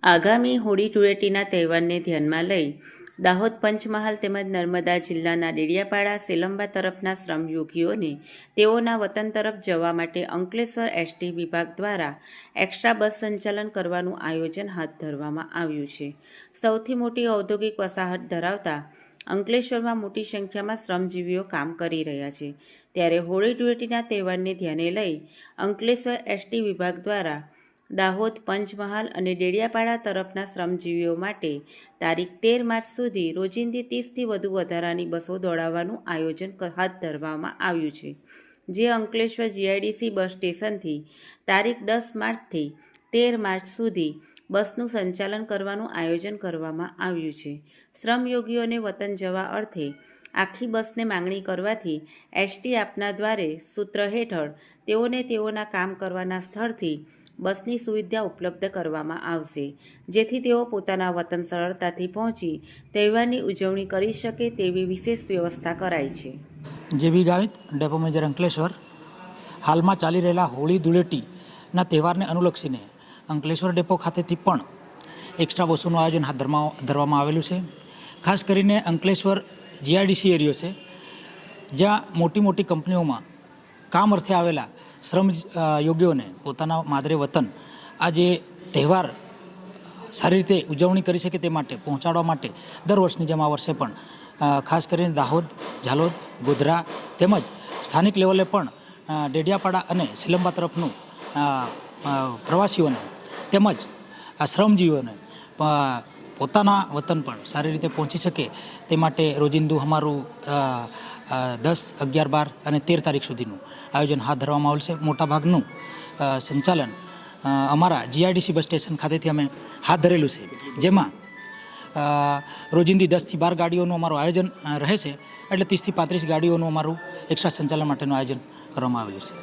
આગામી હોળી ધૂળેટીના તહેવારને ધ્યાનમાં લઈ દાહોદ પંચમહાલ તેમજ નર્મદા જિલ્લાના ડેડિયાપાડા સેલંબા તરફના શ્રમયોગીઓને તેઓના વતન તરફ જવા માટે અંકલેશ્વર એસટી વિભાગ દ્વારા એક્સ્ટ્રા બસ સંચાલન કરવાનું આયોજન હાથ ધરવામાં આવ્યું છે। સૌથી મોટી ઔદ્યોગિક વસાહત ધરાવતા અંકલેશ્વરમાં મોટી સંખ્યામાં શ્રમજીવીઓ કામ કરી રહ્યા છે, ત્યારે હોળી ધૂળેટીના તહેવારને ધ્યાને લઈ અંકલેશ્વર એસટી વિભાગ દ્વારા દાહોદ પંચમહાલ અને ડેડિયાપાડા તરફના શ્રમજીવીઓ માટે તારીખ 13 માર્ચ સુધી રોજિંદી 30થી વધુ વધારાની બસો દોડાવવાનું આયોજન હાથ ધરવામાં આવ્યું છે, જે અંકલેશ્વર જીઆઈડીસી બસ સ્ટેશનથી તારીખ 10 માર્ચથી 13 માર્ચ સુધી બસનું સંચાલન કરવાનું આયોજન કરવામાં આવ્યું છે। શ્રમયોગીઓને વતન જવા અર્થે આખી બસને માંગણી કરવાથી એસટી આપના દ્વારે સૂત્ર હેઠળ તેઓને તેઓના કામ કરવાના સ્થળથી બસની સુવિધા ઉપલબ્ધ કરવામાં આવશે, જેથી તેઓ પોતાના વતન સરળતાથી પહોંચી તહેવારની ઉજવણી કરી શકે તેવી વિશેષ વ્યવસ્થા કરાઈ છે। જેબી ગાવિત, ડેપો મેનેજર અંકલેશ્વર। હાલમાં ચાલી રહેલા હોળી ધૂળેટીના તહેવારને અનુલક્ષીને અંકલેશ્વર ડેપો ખાતેથી પણ એક્સ્ટ્રા બસોનું આયોજન હાથ ધરવામાં આવેલું છે। ખાસ કરીને અંકલેશ્વર જીઆઈડીસી એરિયો છે, જ્યાં મોટી મોટી કંપનીઓમાં કામ અર્થે આવેલા શ્રમ યોગીઓને પોતાના માદરે વતન આ જે તહેવાર સારી રીતે ઉજવણી કરી શકે તે માટે પહોંચાડવા માટે દર વર્ષની જેમ આ વર્ષે પણ ખાસ કરીને દાહોદ, ઝાલોદ, ગોધરા તેમજ સ્થાનિક લેવલે પણ ડેડિયાપાડા અને સેલંબા તરફનું પ્રવાસીઓને તેમજ આ શ્રમજીવીઓને પોતાના વતન પણ સારી રીતે પહોંચી શકે તે માટે રોજિંદુ અમારું 10, 11, 12 અને 13 તારીખ સુધીનું આયોજન હાથ ધરવામાં આવેલ છે। મોટાભાગનું સંચાલન અમારા જીઆઈડીસી બસ સ્ટેશન ખાતેથી અમે હાથ ધરેલું છે, જેમાં રોજિંદી 10થી 12 ગાડીઓનું અમારું આયોજન રહે છે, એટલે 30થી 35 ગાડીઓનું અમારું એક્સ્ટ્રા સંચાલન માટેનું આયોજન કરવામાં આવેલું છે।